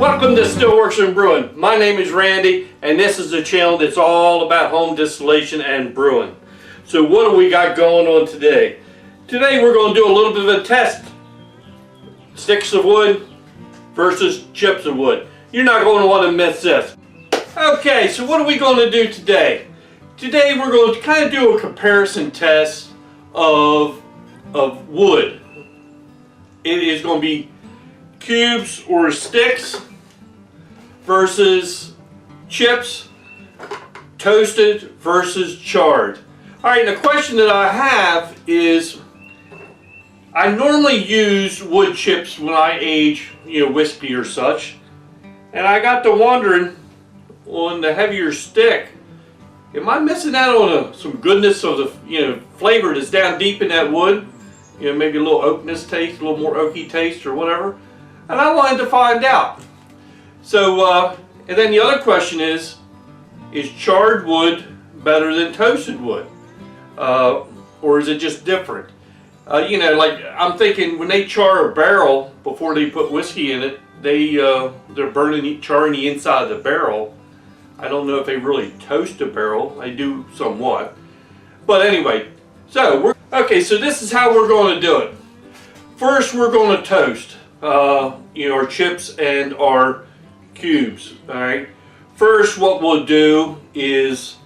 Welcome to Stillworks and Brewing. My name is Randy, and this is a channel that's all about home distillation and brewing. So what do we got going on today? Today we're going to do a little bit of a test. Sticks of wood versus chips of wood. You're not going to want to miss this. Okay, so what are we going to do today? Today we're going to kind of do a comparison test of wood. It is going to be cubes or sticks versus chips, toasted versus charred. Alright, the question that I have is, I normally use wood chips when I age, whiskey or such, and I got to wondering, on the heavier stick, am I missing out on some goodness of the flavor that's down deep in that wood? Maybe a little oakness taste, a little more oaky taste or whatever. And I wanted to find out. So, and then the other question is charred wood better than toasted wood? Or is it just different? Like I'm thinking when they char a barrel before they put whiskey in it, they're charring the inside of the barrel. I don't know if they really toast a barrel. They do somewhat. But anyway, so so this is how we're going to do it. First, we're going to toast our chips and our cubes. All right. First, what we'll do is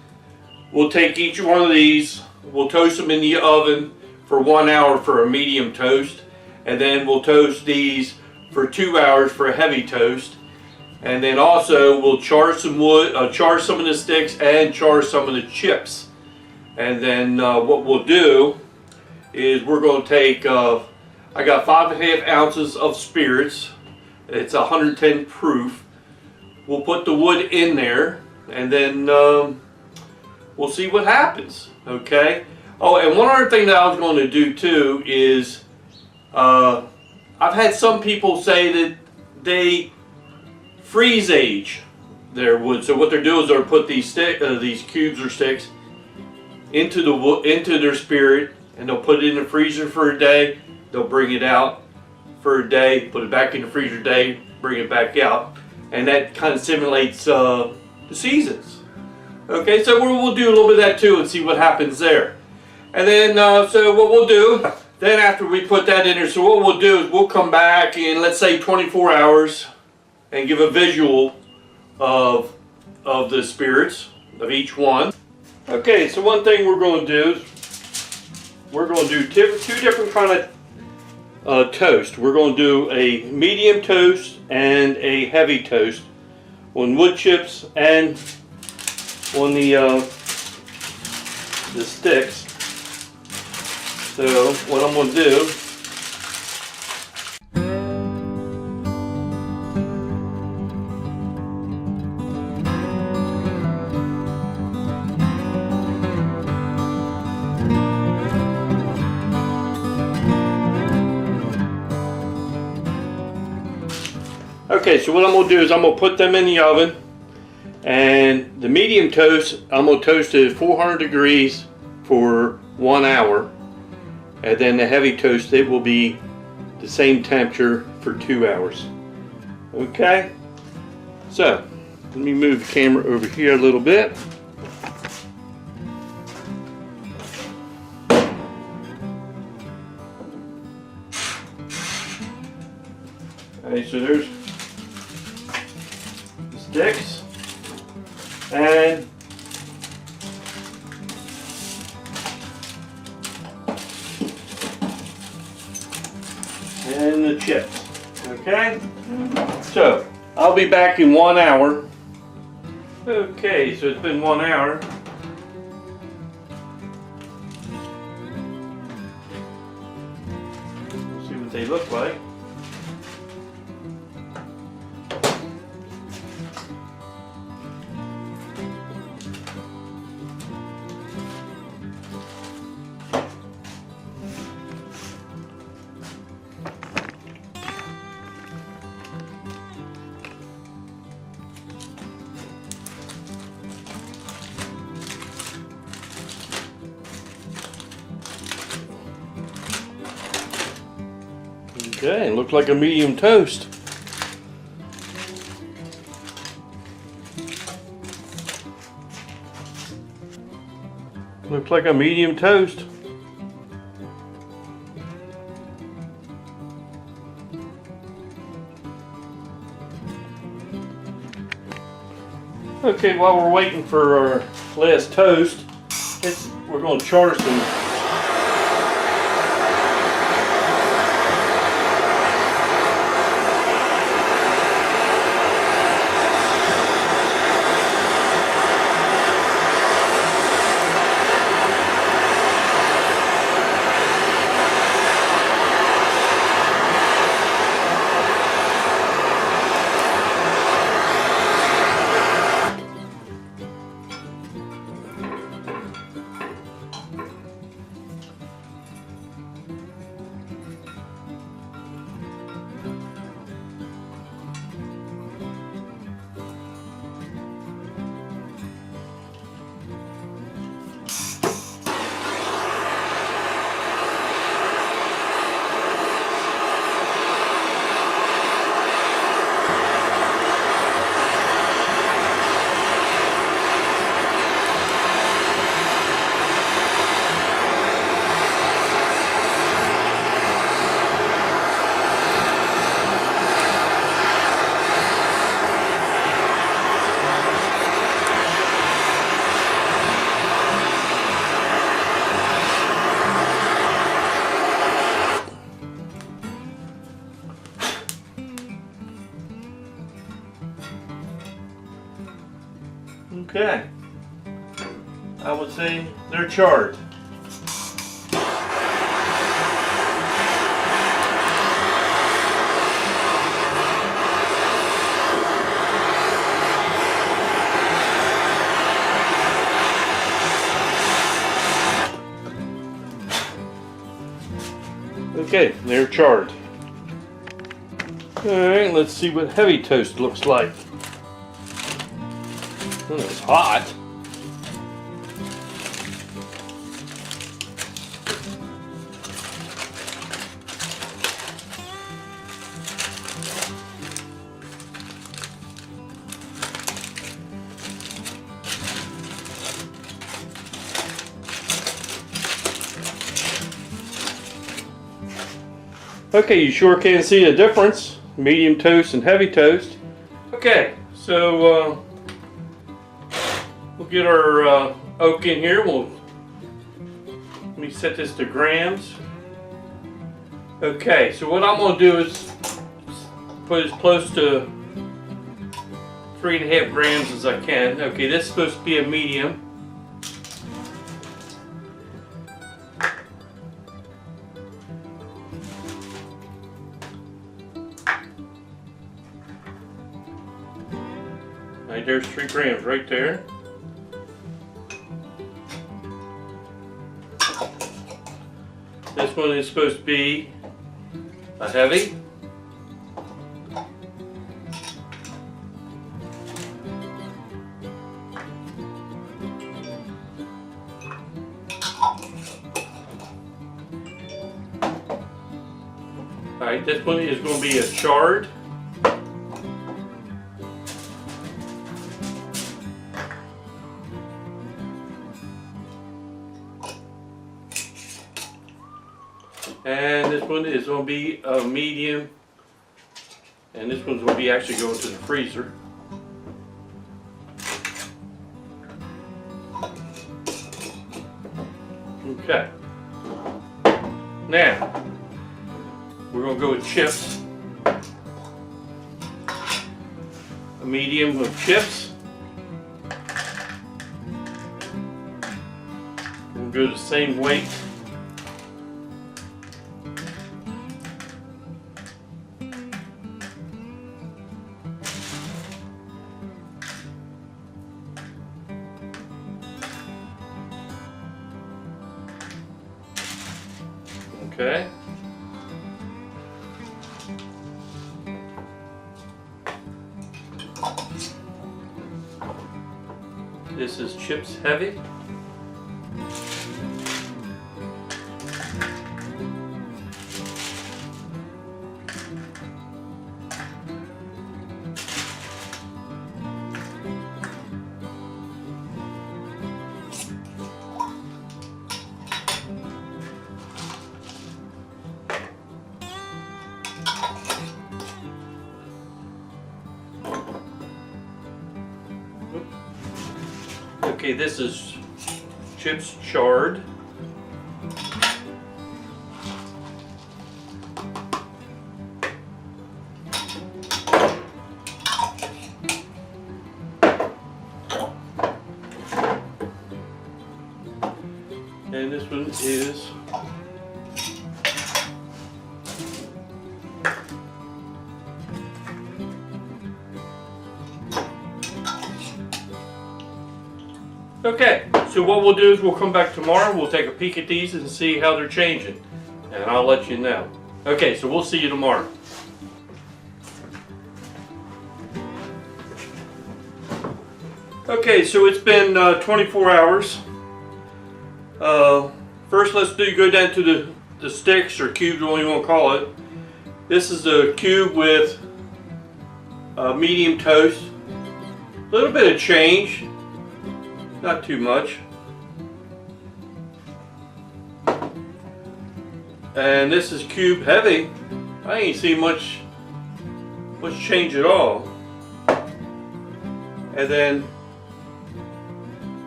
we'll take each one of these, we'll toast them in the oven for 1 hour for a medium toast, and then we'll toast these for 2 hours for a heavy toast, and then also we'll char some wood, char some of the sticks and char some of the chips. And then what we'll do is we're going to take I got 5½ ounces of spirits. It's 110 proof. We'll put the wood in there, and then we'll see what happens. Okay. Oh, and one other thing that I was going to do too is I've had some people say that they freeze age their wood. So what they're doing is they'll put these cubes or sticks into their spirit, and they'll put it in the freezer for a day. They'll bring it out for a day, put it back in the freezer day, bring it back out, and that kind of simulates the seasons. Okay, so we'll do a little bit of that too and see what happens there. And then, so what we'll do, then after we put that in there, so what we'll do is we'll come back in, let's say 24 hours, and give a visual of the spirits of each one. Okay, so one thing we're going to do is we're going to do two different kind of toast. We're going to do a medium toast and a heavy toast on wood chips and on the sticks. So what I'm going to do, okay, so what I'm going to do is I'm going to put them in the oven, and the medium toast, I'm going to toast it at 400 degrees for 1 hour, and then the heavy toast, it will be the same temperature for 2 hours. Okay, so let me move the camera over here a little bit. Okay, so there's sticks and the chips. Okay, so I'll be back in 1 hour. Okay, so it's been 1 hour. We'll see what they look like. Okay, it looks like a medium toast. Looks like a medium toast. Okay, while we're waiting for our last toast, we're going to char some. Okay, I would say they're charred. Okay, they're charred. Alright, let's see what heavy toast looks like. Oh, it's hot. Okay, you sure can see a difference. Medium toast and heavy toast. Okay, so we'll get our oak in here. Let me set this to grams. Okay, so what I'm going to do is put as close to 3.5 grams as I can. Okay, this is supposed to be a medium. Right, there's 3 grams right there. This one is supposed to be a heavy. Alright, this one is going to be a charred. And this one is going to be a medium, and this one's going to be actually going to the freezer. Okay. Now, we're going to go with chips. A medium of chips. We'll go the same weight. Okay. This is chips heavy. Okay, this is chips charred. And this one is okay. So what we'll do is we'll come back tomorrow, we'll take a peek at these and see how they're changing, and I'll let you know. Okay, so we'll see you tomorrow. Okay, so it's been 24 hours. First, let's go down to the sticks or cubes, whatever you want to call it. This is a cube with medium toast. A little bit of change, not too much. And this is cube heavy. I ain't seen much change at all. And then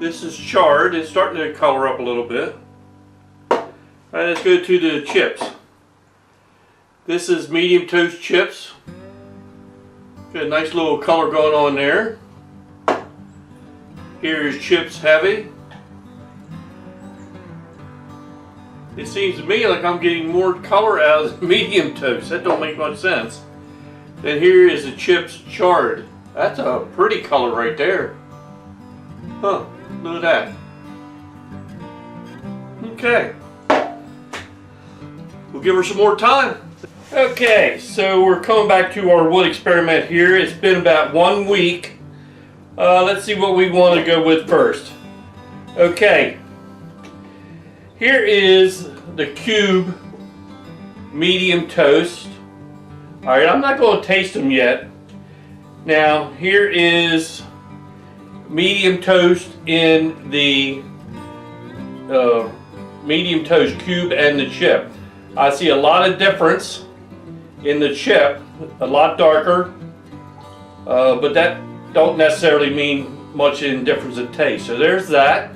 this is charred. It's starting to color up a little bit. Alright, let's go to the chips. This is medium toast chips. Got a nice little color going on there. Here's chips heavy. It seems to me like I'm getting more color out of the medium toast. That don't make much sense. Then here is the chips charred. That's a pretty color right there. Huh, look at that. Okay. We'll give her some more time. Okay, so we're coming back to our wood experiment here. It's been about 1 week. Let's see what we want to go with first. Okay. Here is the cube medium toast. Alright, I'm not going to taste them yet. Now, here is medium toast in the medium toast cube and the chip. I see a lot of difference in the chip, a lot darker, but that don't necessarily mean much in difference in taste. So there's that.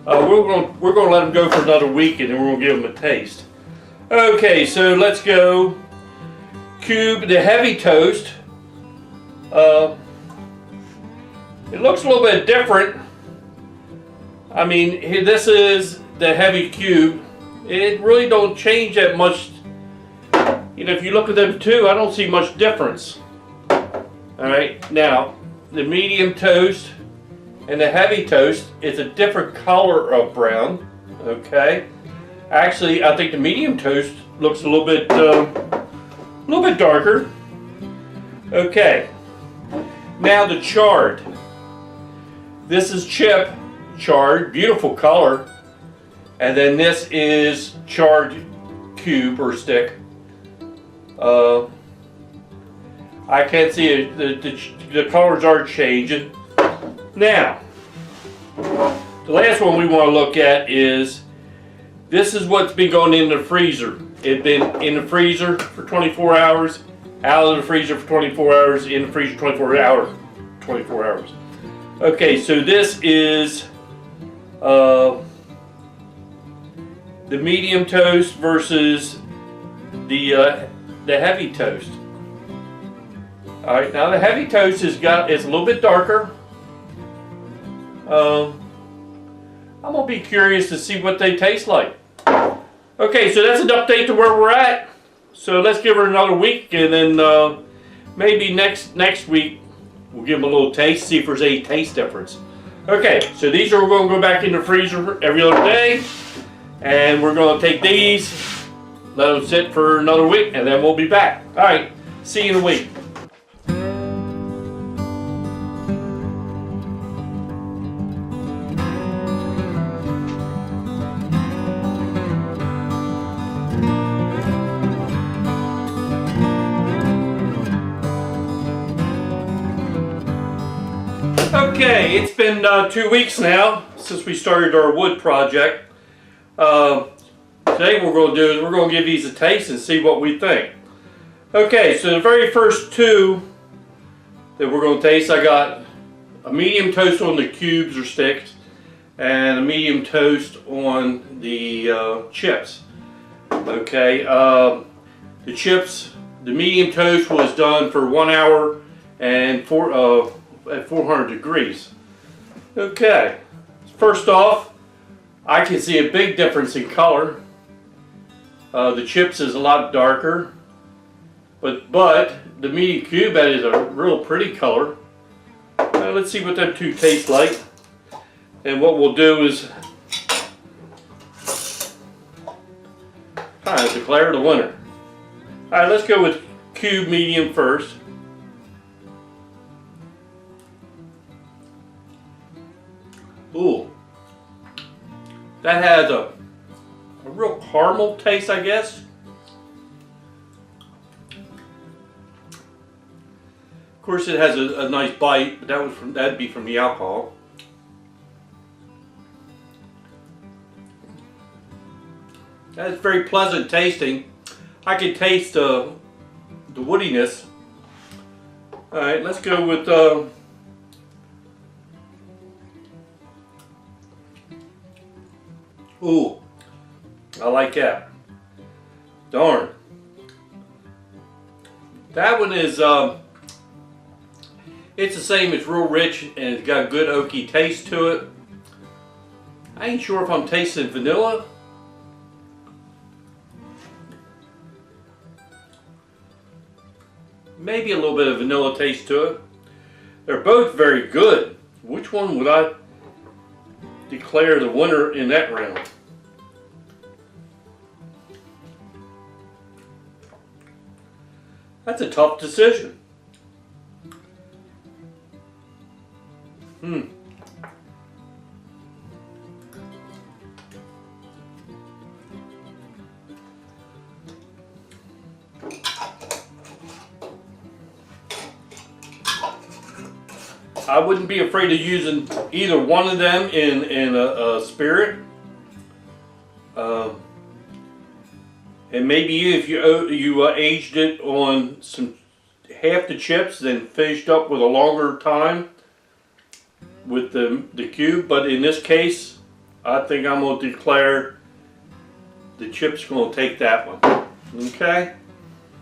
We're going to let them go for another week and then we're going to give them a taste. Okay, so let's go cube the heavy toast. It looks a little bit different. I mean, this is the heavy cube. It really don't change that much. You know, if you look at them two, I don't see much difference. Alright, now the medium toast and the heavy toast is a different color of brown. Okay, actually I think the medium toast looks a little bit darker. Okay, now the charred. This is chip charred, beautiful color, and then this is charred cube or stick. I can't see it. The colors are changing. Now, the last one we want to look at is, this is what's been going in the freezer. It's been in the freezer for 24 hours, out of the freezer for 24 hours, in the freezer 24 hours. Okay, so this is the medium toast versus the heavy toast. All right, now the heavy toast is a little bit darker. I'm gonna be curious to see what they taste like. Okay, so that's an update to where we're at. So let's give her another week, and then maybe next week we'll give them a little taste, see if there's any taste difference. Okay, so these are going to go back in the freezer every other day, and we're going to take these, let them sit for another week, and then we'll be back. All right, see you in a week. Okay, it's been 2 weeks now since we started our wood project. Today what we're going to do is we're going to give these a taste and see what we think. Okay, so the very first two that we're going to taste, I got a medium toast on the cubes or sticks, and a medium toast on the chips. Okay, the chips, the medium toast was done for 1 hour and at 400 degrees. Okay, first off, I can see a big difference in color. The chips is a lot darker, but the medium cube, that is a real pretty color. Let's see what them two taste like. And what we'll do is kind of declare the winner. Alright, let's go with cube medium first. Ooh, that has a real caramel taste, I guess. Of course, it has a nice bite, but that'd be from the alcohol. That's very pleasant tasting. I can taste the woodiness. All right, let's go with ooh, I like that. Darn. That one is it's the same. It's real rich and it's got a good oaky taste to it. I ain't sure if I'm tasting vanilla. Maybe a little bit of vanilla taste to it. They're both very good. Which one would I declare the winner in that round? That's a tough decision. I wouldn't be afraid of using either one of them in a spirit. And maybe if you aged it on half the chips, then finished up with a longer time with the cube. But in this case, I think I'm going to declare the chips going to take that one. Okay.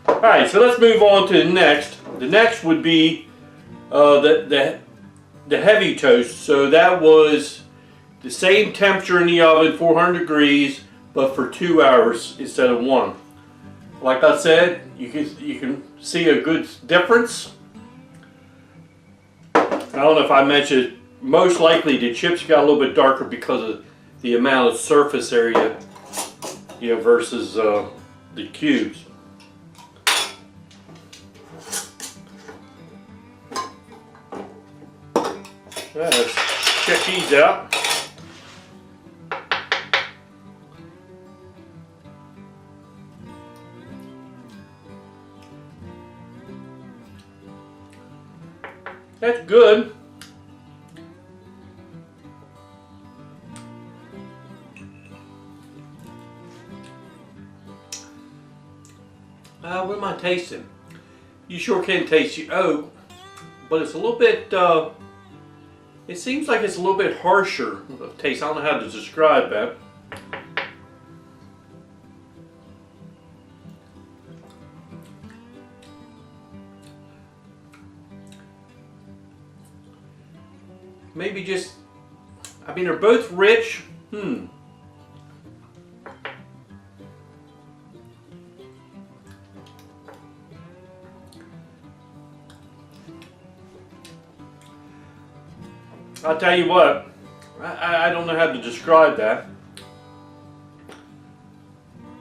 All right. So let's move on to the next. The next would be the heavy toast. So that was the same temperature in the oven, 400 degrees, but for 2 hours instead of 1. Like I said, you can see a good difference. I don't know if I mentioned, most likely the chips got a little bit darker because of the amount of surface area, versus the cubes. Let's check these out. That's good. What am I tasting? You sure can taste the oak, but it's a little bit, it seems like it's a little bit harsher of taste. I don't know how to describe that. Maybe just, I mean, they're both rich. I'll tell you what, I don't know how to describe that,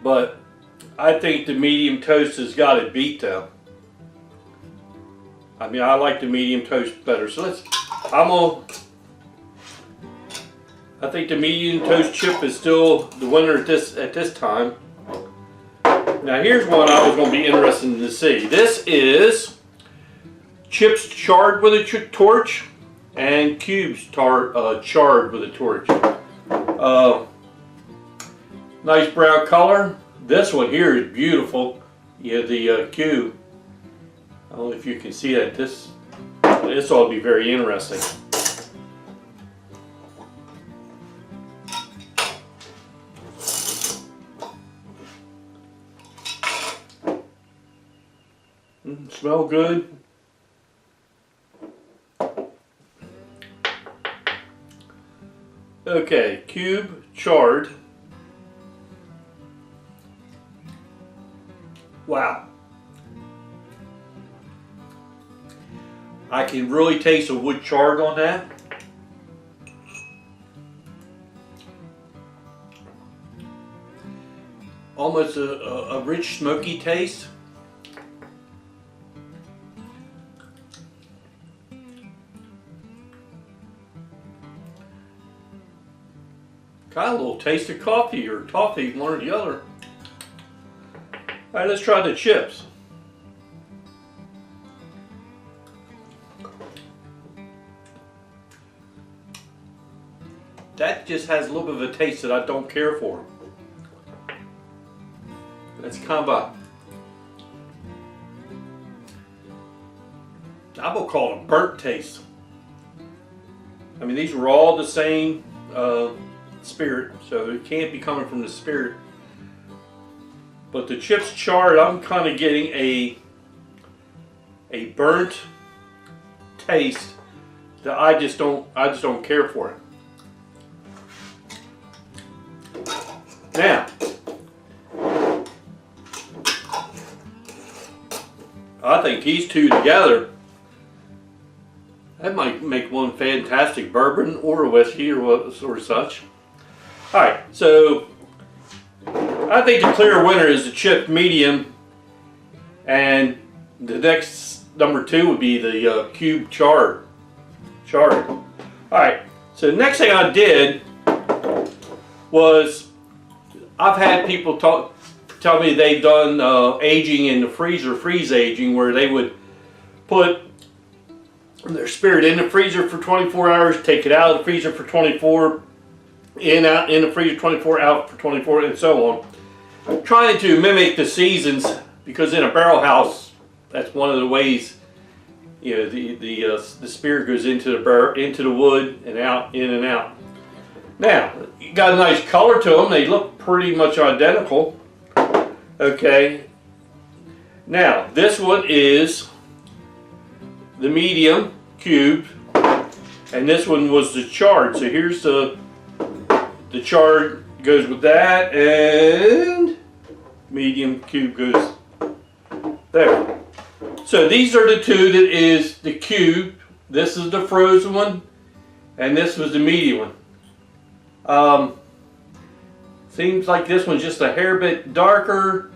but I think the medium toast has got it beat though. I mean, I like the medium toast better, so I think the medium toast chip is still the winner at this time. Now here's one I was going to be interested to see. This is chips charred with a torch and cubes charred with a torch. Nice brown color. This one here is beautiful. You have the cube. I don't know if you can see that. This ought to be very interesting. Smell good. Okay, cube charred. Wow. I can really taste the wood charred on that. Almost a rich smoky taste. Got a little taste of coffee or toffee, one or the other. Alright, let's try the chips. That just has a little bit of a taste that I don't care for. It's kind of I will call it a burnt taste. I mean, these were all the same spirit, so it can't be coming from the spirit. But the chips charred, I'm kind of getting a burnt taste that I just don't care for it. Now, I think these two together, that might make one fantastic bourbon or a whiskey or such. Alright, so I think the clear winner is the chip medium, and the next number 2 would be the cube charred. Alright, so the next thing I did was, I've had people tell me they've done aging in the freezer, freeze aging, where they would put their spirit in the freezer for 24 hours, take it out of the freezer for 24, in the freezer 24, out for 24, and so on. I'm trying to mimic the seasons, because in a barrel house, that's one of the ways, you know, the spirit goes into the wood and out, in and out. Now, you got a nice color to them. They look pretty much identical. Okay. Now, this one is the medium cube, and this one was the charred. So here's the charred goes with that, and medium cube goes there. So these are the two. That is the cube. This is the frozen one, and this was the medium one. Seems like this one's just a hair bit darker,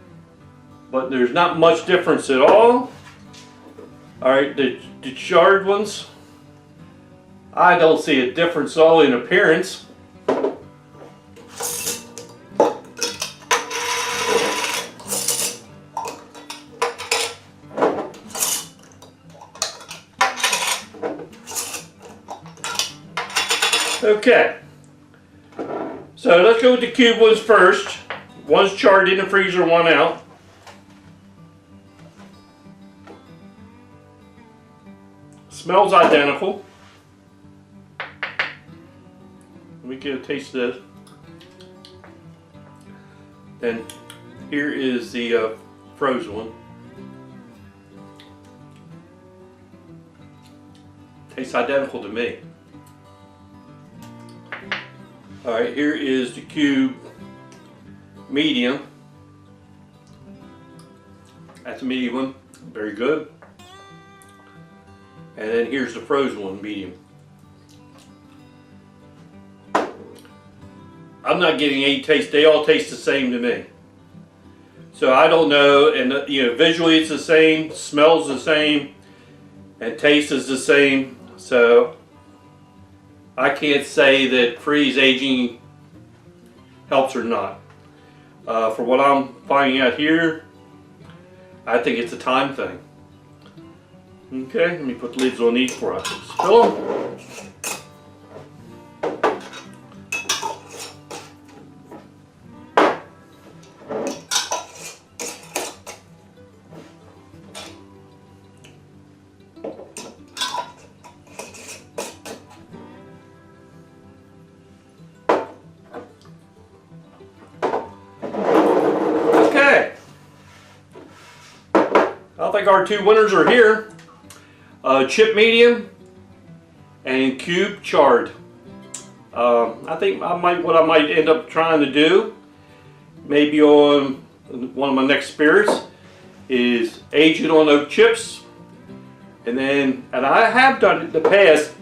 but there's not much difference at all. Alright, the charred ones, I don't see a difference at all in appearance. Okay. So let's go with the cube ones first. One's charred in the freezer, one out. Smells identical. Let me get a taste of this. Then here is the frozen one. Tastes identical to me. Alright, here is the cube medium. That's a medium one, very good. And then here's the frozen one, medium. I'm not getting any taste, they all taste the same to me. So I don't know, and you know, visually it's the same, smells the same, and taste is the same. So I can't say that freeze aging helps or not. For what I'm finding out here, I think it's a time thing. Okay, let me put the lids on these before I spill them. I think our two winners are here. Chip medium and cube charred. I think what I might end up trying to do, maybe on one of my next spirits, is age it on oak chips, and I have done it in the past,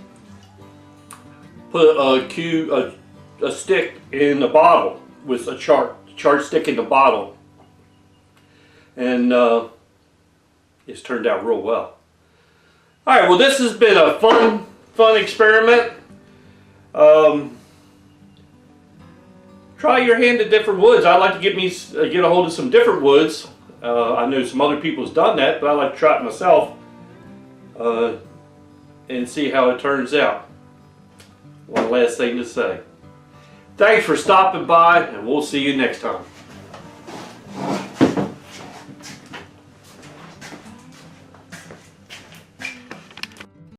put a stick in the bottle with a charred stick in the bottle, and it's turned out real well. All right, well, this has been a fun experiment. Try your hand at different woods. I'd like to get a hold of some different woods. I know some other people's done that, but I like to try it myself and see how it turns out. One last thing to say. Thanks for stopping by, and we'll see you next time.